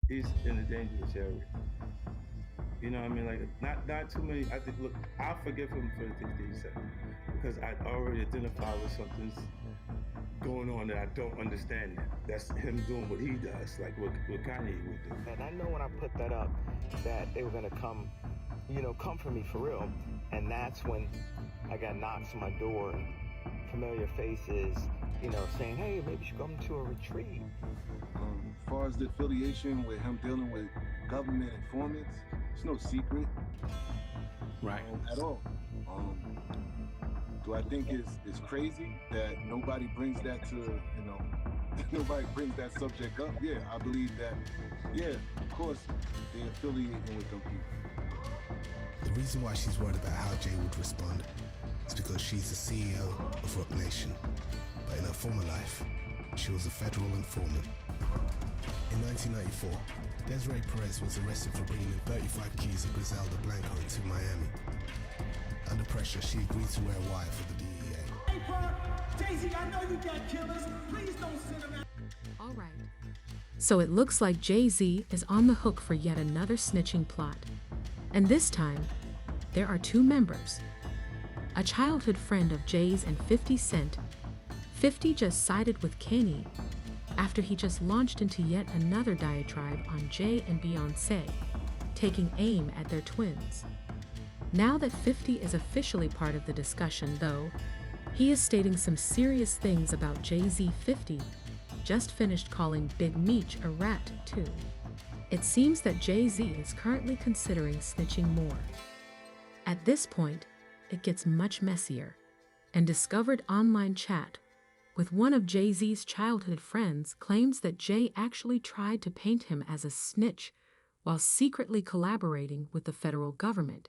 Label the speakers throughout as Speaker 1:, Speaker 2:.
Speaker 1: he's in a dangerous area. You know what I mean? Like not too many. I think. Look, I'll forgive him for the things that he said because I already identified with something's going on that I don't understand. That's him doing what he does, like what Kanye would do.
Speaker 2: And I know when I put that up that they were gonna come, come for me for real. And that's when I got knocks on my door, familiar faces, saying, hey, maybe you should come to a retreat.
Speaker 3: As far as the affiliation with him dealing with government informants, it's no secret.
Speaker 4: Right.
Speaker 3: At all. Do I think it's crazy that nobody brings that to, nobody brings that subject up? Yeah, I believe that, yeah, of course, they're affiliating with them people.
Speaker 5: The reason why she's worried about how Jay would respond is because she's the CEO of Rock Nation. But in her former life, she was a federal informant. In 1994, Desiree Perez was arrested for bringing in 35 keys of Griselda Blanco to Miami. Under pressure, she agreed to wear a wire for the DEA.
Speaker 6: Hey, Park, Jay-Z, I know you got killers. Please don't send them out.
Speaker 7: All right. So it looks like Jay-Z is on the hook for yet another snitching plot. And this time, there are two members. A childhood friend of Jay's and 50 Cent. 50 just sided with Kenny after he just launched into yet another diatribe on Jay and Beyonce, taking aim at their twins. Now that 50 is officially part of the discussion, though, he is stating some serious things about Jay-Z. 50 just finished calling Big Meech a rat, too. It seems that Jay-Z is currently considering snitching more. At this point, it gets much messier, and discovered online chat with one of Jay-Z's childhood friends claims that Jay actually tried to paint him as a snitch while secretly collaborating with the federal government.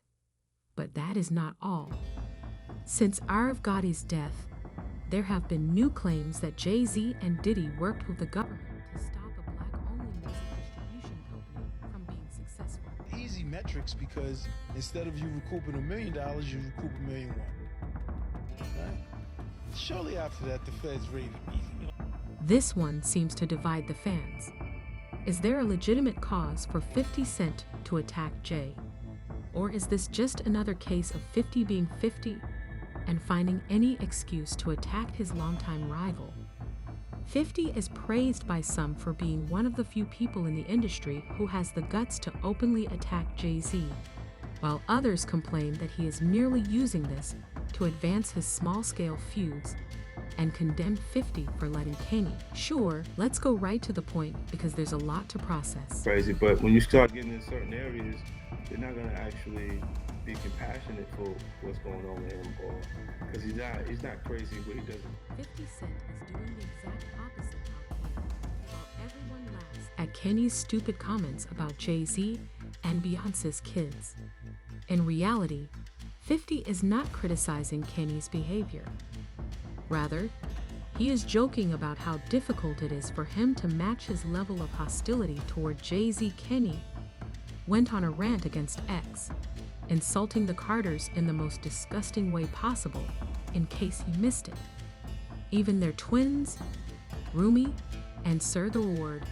Speaker 7: But that is not all. Since Irv Gotti's death, there have been new claims that Jay-Z and Diddy worked with the government to stop a black-only music distribution company from being successful.
Speaker 4: Easy metrics because instead of you recouping $1 million, you recoup $1.1 million. Right? Surely after that, the feds raided me.
Speaker 7: This one seems to divide the fans. Is there a legitimate cause for 50 Cent to attack Jay? Or is this just another case of 50 being 50 and finding any excuse to attack his longtime rival? 50 is praised by some for being one of the few people in the industry who has the guts to openly attack Jay-Z, while others complain that he is merely using this to advance his small-scale feuds and condemn 50 for letting Kenny. Sure, let's go right to the point because there's a lot to process.
Speaker 1: Crazy, but when you start getting in certain areas, they're not going to actually be compassionate for what's going on with him, or because he's not crazy, but he doesn't.
Speaker 7: 50 Cent is doing the exact opposite out here, while everyone laughs at Kenny's stupid comments about Jay-Z and Beyonce's kids. In reality, 50 is not criticizing Kenny's behavior. Rather, he is joking about how difficult it is for him to match his level of hostility toward Jay-Z. Kenny went on a rant against X, insulting the Carters in the most disgusting way possible, in case you missed it. Even their twins, Rumi and Sir the Lord,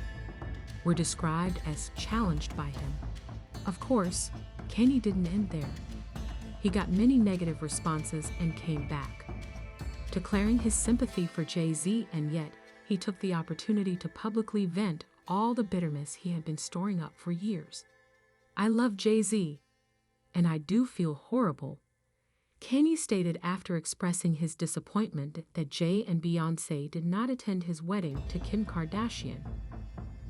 Speaker 7: were described as challenged by him. Of course, Kenny didn't end there. He got many negative responses and came back, declaring his sympathy for Jay-Z, and yet he took the opportunity to publicly vent all the bitterness he had been storing up for years. I love Jay-Z, and I do feel horrible, Kenny stated after expressing his disappointment that Jay and Beyonce did not attend his wedding to Kim Kardashian.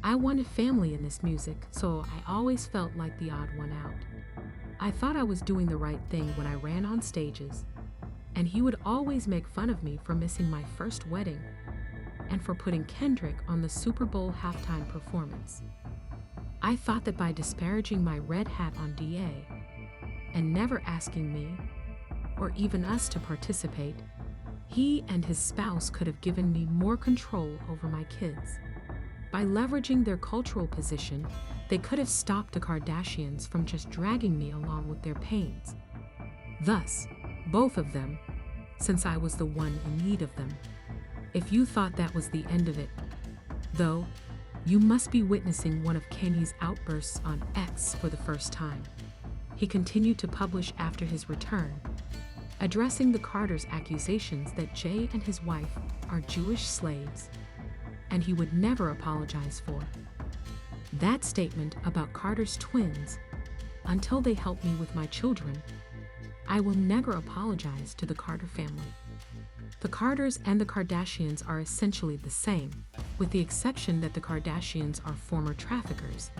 Speaker 7: I wanted family in this music, so I always felt like the odd one out. I thought I was doing the right thing when I ran on stages, and he would always make fun of me for missing my first wedding and for putting Kendrick on the Super Bowl halftime performance. I thought that by disparaging my red hat on DA and never asking me or even us to participate, he and his spouse could have given me more control over my kids. By leveraging their cultural position, they could have stopped the Kardashians from just dragging me along with their pains. Thus, both of them, since I was the one in need of them. If you thought that was the end of it, though, You must be witnessing one of Kenny's outbursts on X for the first time. He continued to publish after his return, addressing the Carters' accusations that Jay and his wife are Jewish slaves, and he would never apologize for. That statement about Carter's twins, "Until they help me with my children, I will never apologize to the Carter family." The Carters and the Kardashians are essentially the same, with the exception that the Kardashians are former traffickers.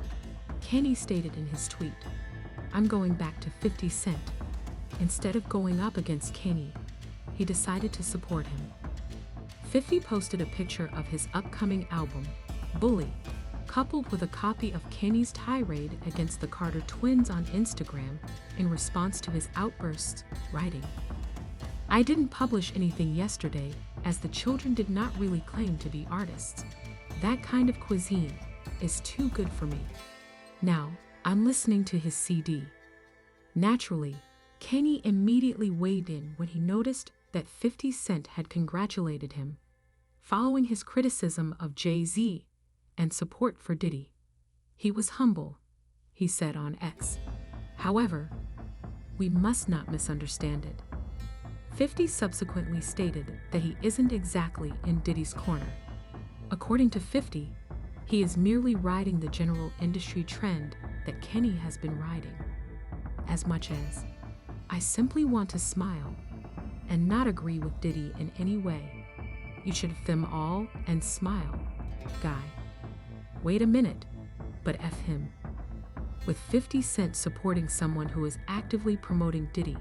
Speaker 7: Kenny stated in his tweet, "I'm going back to 50 Cent. Instead of going up against Kenny, he decided to support him." 50 posted a picture of his upcoming album, Bully, coupled with a copy of Kenny's tirade against the Carter twins on Instagram in response to his outbursts, writing, "I didn't publish anything yesterday as the children did not really claim to be artists. That kind of cuisine is too good for me. Now, I'm listening to his CD." Naturally, Kenny immediately weighed in when he noticed that 50 Cent had congratulated him, following his criticism of Jay-Z and support for Diddy. "He was humble," he said on X. However, we must not misunderstand it. 50 subsequently stated that he isn't exactly in Diddy's corner. According to 50, he is merely riding the general industry trend that Kenny has been riding. As much as, "I simply want to smile and not agree with Diddy in any way. You should F them all and smile, guy. Wait a minute, but F him." With 50 Cent supporting someone who is actively promoting Diddy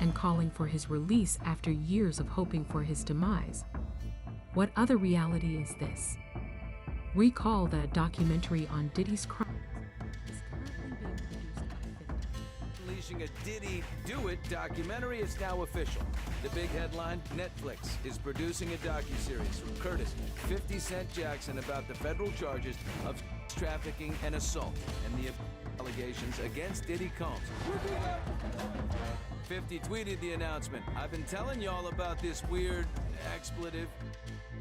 Speaker 7: and calling for his release after years of hoping for his demise, what other reality is this? Recall that a documentary on Diddy's crimes is currently being produced by 50.
Speaker 8: Unleashing a Diddy Do It documentary is now official. The big headline, Netflix is producing a docuseries from Curtis 50 Cent Jackson about the federal charges of trafficking and assault and the allegations against Diddy Combs. 50 tweeted the announcement. "I've been telling y'all about this weird expletive."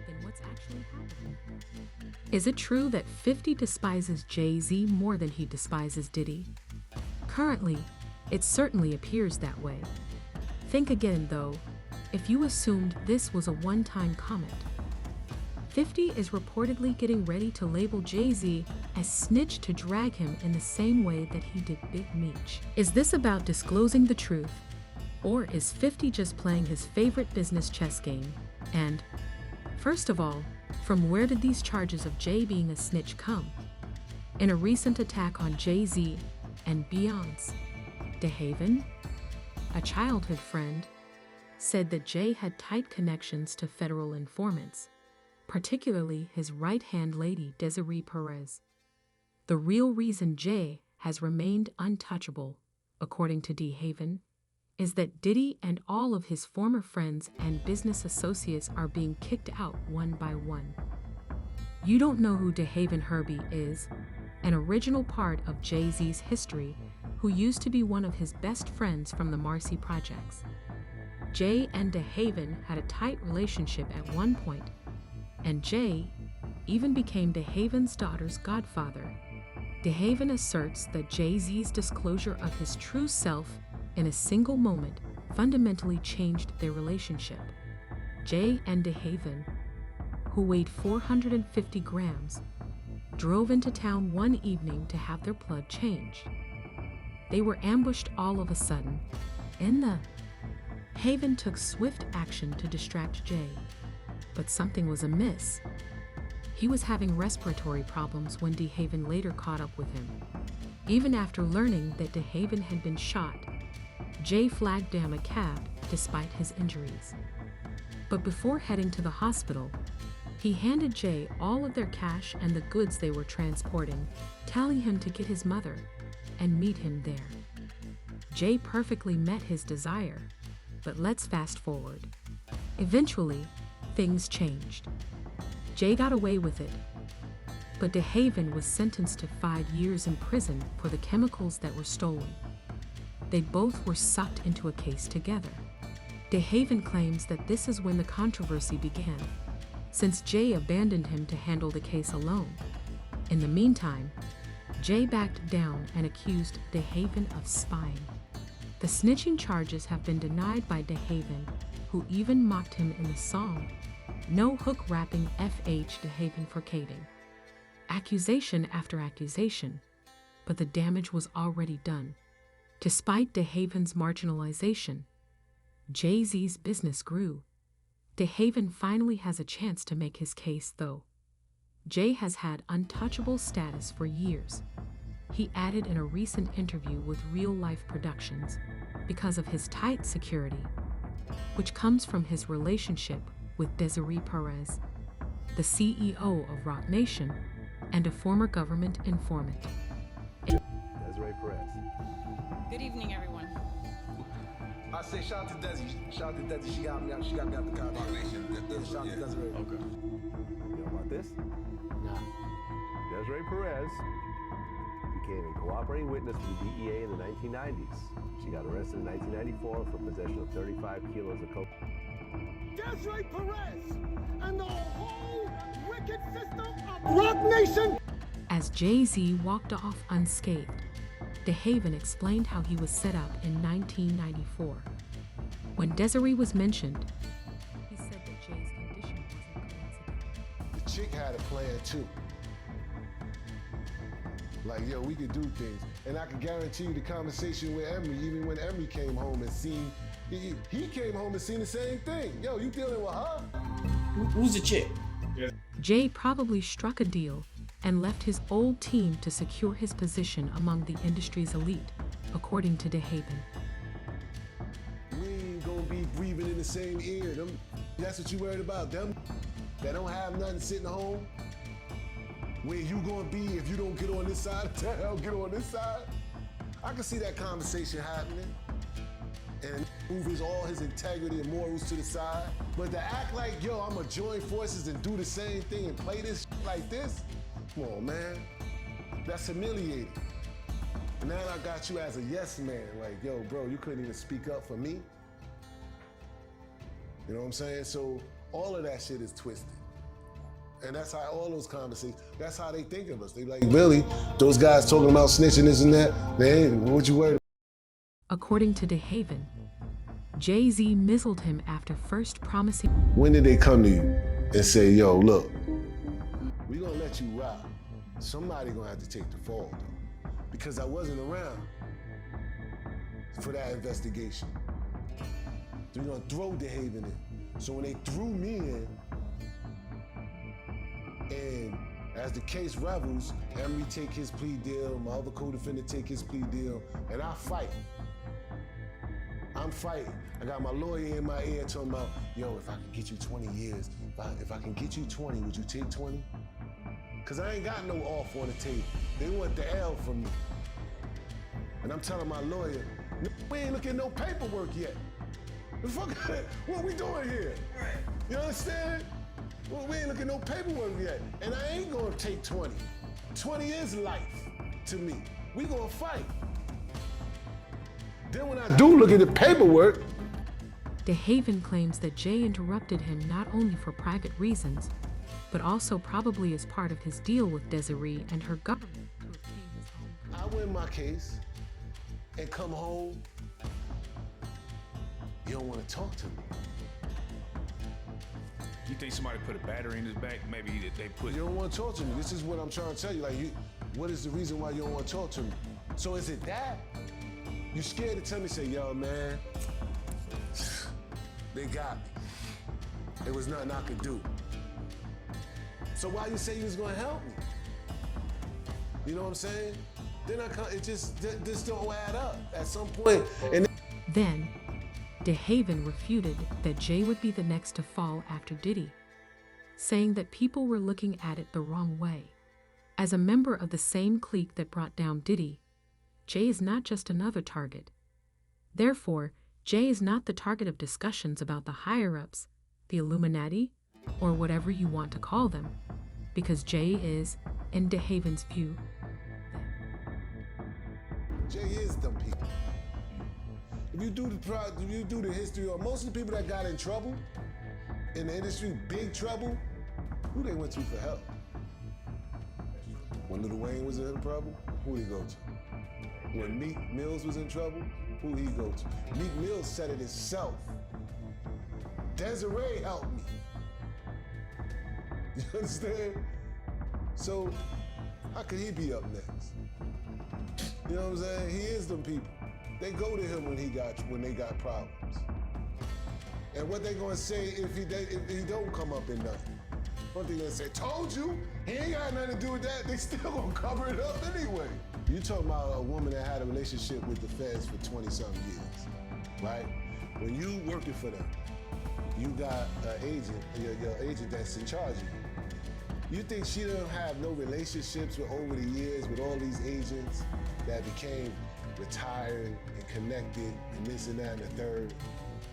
Speaker 7: Then what's actually happening? Is it true that 50 despises Jay-Z more than he despises Diddy? Currently, it certainly appears that way. Think again, though, if you assumed this was a one-time comment. 50 is reportedly getting ready to label Jay-Z as Snitch to drag him in the same way that he did Big Meech. Is this about disclosing the truth? Or is 50 just playing his favorite business chess game? And, first of all, from where did these charges of Jay being a snitch come? In a recent attack on Jay-Z and Beyonce, DeHaven, a childhood friend, said that Jay had tight connections to federal informants, particularly his right-hand lady Desiree Perez. The real reason Jay has remained untouchable, according to DeHaven, is that Diddy and all of his former friends and business associates are being kicked out one by one. You don't know who DeHaven Herbie is, an original part of Jay-Z's history who used to be one of his best friends from the Marcy Projects. Jay and DeHaven had a tight relationship at one point, and Jay even became DeHaven's daughter's godfather. DeHaven asserts that Jay-Z's disclosure of his true self in a single moment fundamentally changed their relationship. Jay and DeHaven, who weighed 450 grams, drove into town one evening to have their blood changed. They were ambushed all of a sudden. Haven took swift action to distract Jay, but something was amiss. He was having respiratory problems when DeHaven later caught up with him. Even after learning that DeHaven had been shot, Jay flagged down a cab despite his injuries. But before heading to the hospital, he handed Jay all of their cash and the goods they were transporting, telling him to get his mother and meet him there. Jay perfectly met his desire, but let's fast forward. Eventually, things changed. Jay got away with it, but DeHaven was sentenced to 5 years in prison for the chemicals that were stolen. They both were sucked into a case together. DeHaven claims that this is when the controversy began, since Jay abandoned him to handle the case alone. In the meantime, Jay backed down and accused DeHaven of spying. The snitching charges have been denied by DeHaven, who even mocked him in the song No Hook, rapping FH DeHaven for caving. Accusation after accusation, but the damage was already done. Despite DeHaven's marginalization, Jay-Z's business grew. DeHaven finally has a chance to make his case, though. Jay has had untouchable status for years. He added in a recent interview with Real Life Productions because of his tight security, which comes from his relationship with Desiree Perez, the CEO of Roc Nation and a former government informant.
Speaker 9: Desiree Perez.
Speaker 10: Good evening, everyone.
Speaker 9: I say shout out to Desi. Shout out to Desi. She got me out the contract. Yeah, shout out to Desiree. Okay. You know about this?
Speaker 2: No.
Speaker 9: Desiree Perez became a cooperating witness to the DEA in the 1990s. She got arrested in 1994 for possession of 35 kilos of coke.
Speaker 6: Desiree Perez and the whole wicked system of Roc Nation.
Speaker 7: As Jay-Z walked off unscathed, DeHaven explained how he was set up in 1994. When Desiree was mentioned, he said that Jay's condition wasn't coincidental.
Speaker 11: The chick had a plan too. Like, yo, we could do things. And I can guarantee you the conversation with Emery, even when Emery came home and seen, he came home and seen the same thing. Yo, you dealing with her?
Speaker 6: Who's the chick?
Speaker 7: Jay probably struck a deal and left his old team to secure his position among the industry's elite, according to DeHaven.
Speaker 11: We ain't gonna be breathing in the same ear. That's what you worried about, them that don't have nothing sitting home? Where you gonna be if you don't get on this side of town, get on this side? I can see that conversation happening and move all his integrity and morals to the side. But to act like, yo, I'm gonna join forces and do the same thing and play this like this? Come on, man. That's humiliating. And now I got you as a yes man. Like, yo, bro, you couldn't even speak up for me. You know what I'm saying? So all of that shit is twisted. And that's how all those conversations, that's how they think of us. They like, really? Those guys talking about snitching this and that? Man, what you worried about?
Speaker 7: According to DeHaven, Jay-Z mizzled him after first promising.
Speaker 11: When did they come to you and say, yo, look, we gonna let you rock. Somebody gonna have to take the fall, though, because I wasn't around for that investigation. So we're gonna throw DeHaven in. So when they threw me in, and as the case revels, Emery take his plea deal, my other co-defendant take his plea deal, and I fight. I'm fighting. I got my lawyer in my ear talking about, yo, if I can get you 20 years, if I can get you 20, would you take 20? Because I ain't got no off on the table. They want the L from me. And I'm telling my lawyer, we ain't looking at no paperwork yet. The fuck, what we doing here? Right. You understand? Well, we ain't looking at no paperwork yet. And I ain't gonna take 20. 20 is life to me. We gonna fight. Then when I do look at the paperwork.
Speaker 7: DeHaven claims that Jay interrupted him not only for private reasons, but also probably as part of his deal with Desiree and her government to obtain his own.
Speaker 11: I win my case and come home. You don't want to talk to me.
Speaker 12: You think somebody put a battery in his back? Maybe they put.
Speaker 11: You don't want to talk to me. This is what I'm trying to tell you. Like, what is the reason why you don't want to talk to me? So is it that? You scared to tell me, say, yo, man, they got me. There was nothing I could do. So why you say you was gonna help me? You know what I'm saying? Then it just don't add up at some point. And
Speaker 7: then, DeHaven refuted that Jay would be the next to fall after Diddy, saying that people were looking at it the wrong way. As a member of the same clique that brought down Diddy, Jay is not just another target. Therefore, Jay is not the target of discussions about the higher-ups, the Illuminati, or whatever you want to call them, because Jay is, in DeHaven's view,
Speaker 11: Jay is them people. If you do the history of most of the people that got in trouble in the industry, big trouble, who they went to for help? When Lil Wayne was in trouble, who'd he go to? When Meek Mills was in trouble, who'd he go to? Meek Mills said it himself. Desiree helped me. You understand? So, how could he be up next? You know what I'm saying? He is them people. They go to him when they got problems. And what they gonna say if he don't come up in nothing? What they gonna say? Told you. He ain't got nothing to do with that. They still gonna cover it up anyway. You talking about a woman that had a relationship with the feds for 20-something years, right? When you working for them, you got an agent, your agent that's in charge of you. You think she don't have no relationships with over the years with all these agents that became retired and connected and this and that and the third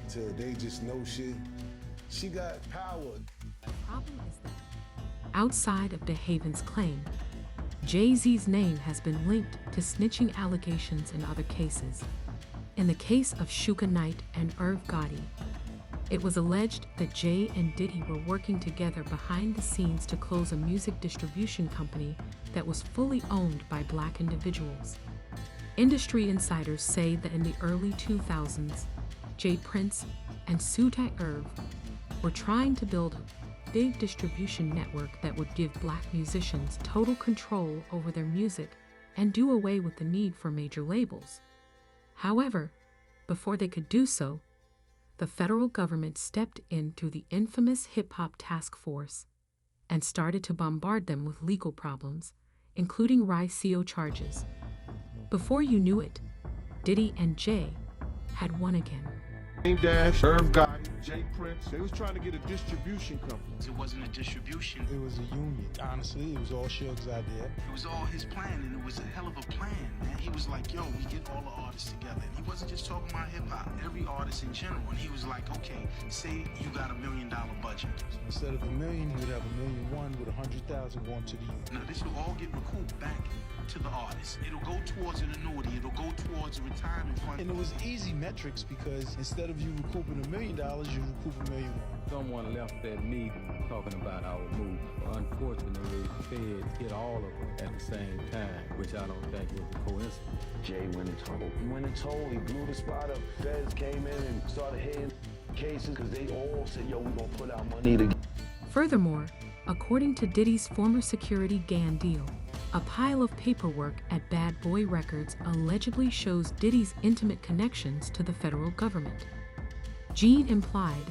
Speaker 11: till they just know shit? She got power.
Speaker 7: The problem is that outside of DeHaven's claim, Jay-Z's name has been linked to snitching allegations in other cases. In the case of Suge Knight and Irv Gotti, it was alleged that Jay and Diddy were working together behind the scenes to close a music distribution company that was fully owned by black individuals. Industry insiders say that in the early 2000s, Jay Prince and Sutai Irv were trying to build a big distribution network that would give black musicians total control over their music and do away with the need for major labels. However, before they could do so, the federal government stepped in through the infamous hip-hop task force and started to bombard them with legal problems, including RICO charges. Before you knew it, Diddy and Jay had won again.
Speaker 13: Dash, Irv Gotti, Jay Prince. They was trying to get a distribution company.
Speaker 14: It wasn't a distribution.
Speaker 4: It was a union. Honestly, it was all Suge's idea.
Speaker 14: It was all his plan, and it was a hell of a plan, man. He was like, yo, we get all the artists together. And he wasn't just talking about hip-hop, every artist in general. And he was like, okay, say you got $1 million budget.
Speaker 4: Instead of $1 million, you would have $1.1 million with $100,000 going to the union.
Speaker 14: Now, this will all get recouped back to the artist. It'll go towards an annuity. It'll go towards a retirement fund.
Speaker 4: And it was easy metrics because instead of you recouping $1 million, you recoup $1.1 million.
Speaker 15: Someone left that meeting talking about our move. Unfortunately, the feds hit all of them at the same time, which I don't think was a coincidence.
Speaker 16: Jay went and told. He went and told. He blew the spot up. Feds came in and started hitting cases because they all said, yo, we're going to put our money together.
Speaker 7: Furthermore, according to Diddy's former security Gan deal, a pile of paperwork at Bad Boy Records allegedly shows Diddy's intimate connections to the federal government. Gene implied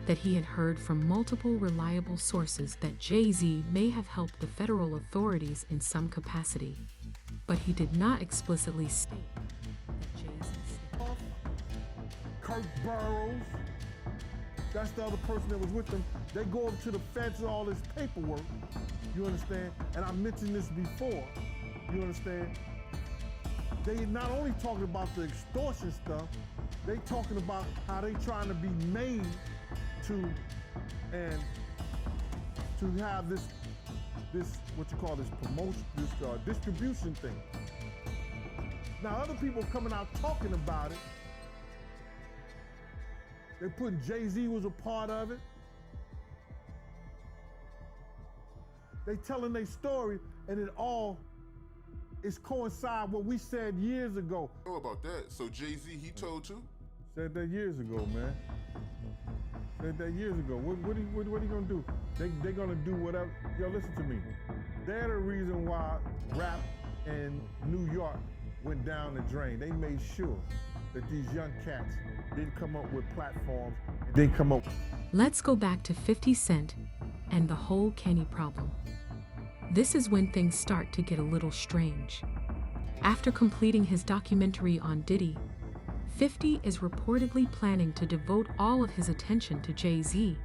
Speaker 7: that he had heard from multiple reliable sources that Jay-Z may have helped the federal authorities in some capacity, but he did not explicitly state that Jay-Z.
Speaker 13: Kirk Burrows, that's the other person that was with them. They go up to the feds and all this paperwork, you understand? And I mentioned this before, you understand? They not only talking about the extortion stuff, they talking about how they trying to be made to have this what you call this promotion, this distribution thing. Now other people coming out talking about it. They putting Jay-Z was a part of it. They telling their story, and it all is coincide what we said years ago.
Speaker 17: Oh, about that. So Jay-Z, he told you?
Speaker 13: Said that years ago, man. Said that years ago. What are you gonna do? They're gonna do whatever. Yo, listen to me. They're the reason why rap in New York went down the drain. They made sure that these young cats didn't come up with platforms, didn't come up.
Speaker 7: Let's go back to 50 Cent and the whole Kenny problem. This is when things start to get a little strange. After completing his documentary on Diddy, 50 is reportedly planning to devote all of his attention to Jay-Z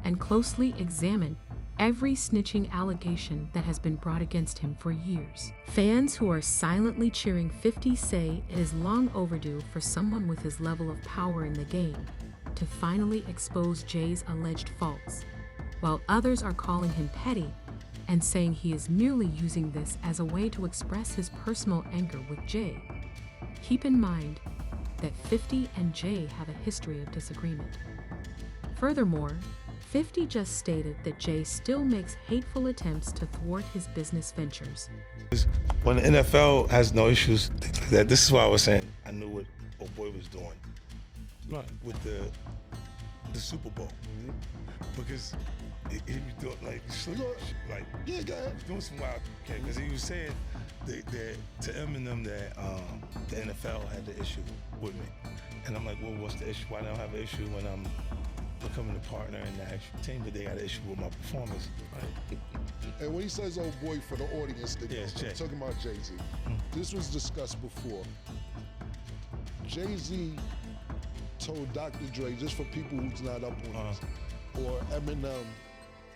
Speaker 7: and closely examine every snitching allegation that has been brought against him for years. Fans who are silently cheering 50 say it is long overdue for someone with his level of power in the game to finally expose Jay's alleged faults, while others are calling him petty and saying he is merely using this as a way to express his personal anger with Jay. Keep in mind that 50 and Jay have a history of disagreement. Furthermore, 50 just stated that Jay still makes hateful attempts to thwart his business ventures.
Speaker 1: When the NFL has no issues, things like that, this is why I was saying I knew what old boy was doing with the Super Bowl. Because he was doing like yeah, go ahead. Doing some wild because he was saying that to Eminem that the NFL had the issue with me. And I'm like, well, what's the issue? Why don't I have an issue when I'm becoming a partner in the actual team, but they got an issue with my performance.
Speaker 18: And when he says old boy for the audience, I'm talking about Jay-Z. This was discussed before. Jay-Z told Dr. Dre, just for people who's not up on this, or Eminem,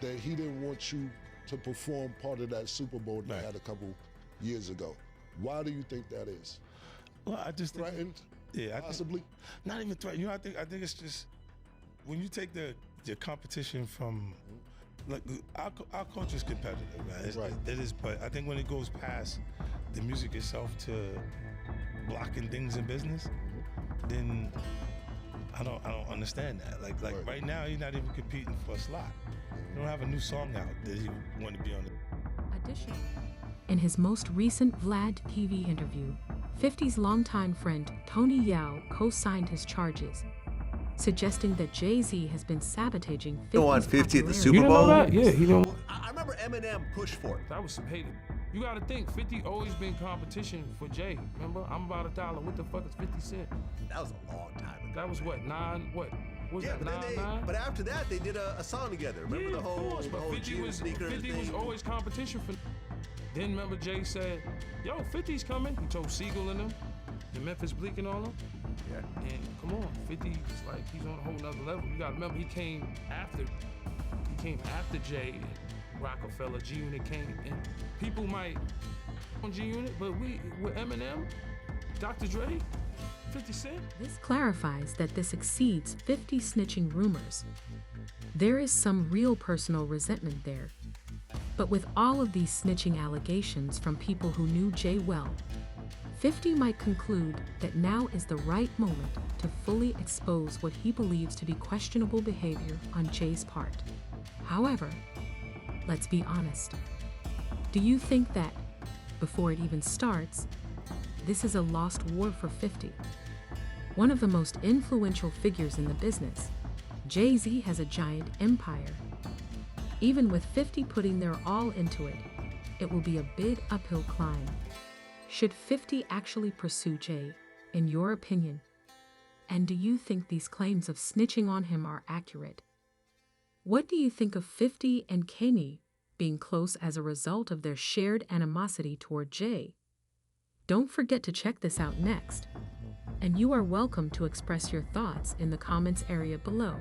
Speaker 18: that he didn't want you to perform part of that Super Bowl they had a couple years ago. Why do you think that is?
Speaker 1: Well, I just think,
Speaker 18: threatened, possibly?
Speaker 1: Not even threatened. You know, I think it's just, when you take the competition from, like, our culture's competitive, man. It is, but I think when it goes past the music itself to blocking things in business, then I don't understand that. Like right now, he's not even competing for a slot. He don't have a new song out that he want to be on.
Speaker 7: Additionally, in his most recent Vlad TV interview, 50's longtime friend Tony Yao co-signed his charges, suggesting that Jay-Z has been sabotaging 50's
Speaker 9: 50 at the
Speaker 7: popularity.
Speaker 9: Super Bowl.
Speaker 12: You know that? Yeah, he don't.
Speaker 9: I remember Eminem pushed for it.
Speaker 12: That was some hating. You gotta think, 50 always been competition for Jay. Remember, I'm about $1. What the fuck is 50 Cent?
Speaker 9: That was a long time ago.
Speaker 12: That was what, 9? What? Was that 9?
Speaker 9: But after that, they did a song together. Remember
Speaker 12: Yeah,
Speaker 9: the whole,
Speaker 12: of course, but 50
Speaker 9: Geo
Speaker 12: was
Speaker 9: sneaker
Speaker 12: 50
Speaker 9: thing?
Speaker 12: was always competition for. Then remember Jay said, "Yo, 50's coming." He told Siegel and them, the Memphis Bleak and all them.
Speaker 9: Yeah.
Speaker 12: And come on, 50 is like he's on a whole nother level. You gotta remember he came after Jay and Rockefeller. G-Unit came, and people might on G-Unit, but with Eminem, Dr. Dre, 50 Cent.
Speaker 7: This clarifies that this exceeds 50 snitching rumors. There is some real personal resentment there. But with all of these snitching allegations from people who knew Jay well, 50 might conclude that now is the right moment to fully expose what he believes to be questionable behavior on Jay's part. However, let's be honest. Do you think that, before it even starts, this is a lost war for 50? One of the most influential figures in the business, Jay-Z has a giant empire. Even with 50 putting their all into it, it will be a big uphill climb. Should 50 actually pursue Jay, in your opinion? And do you think these claims of snitching on him are accurate? What do you think of 50 and Kanye being close as a result of their shared animosity toward Jay? Don't forget to check this out next. And you are welcome to express your thoughts in the comments area below.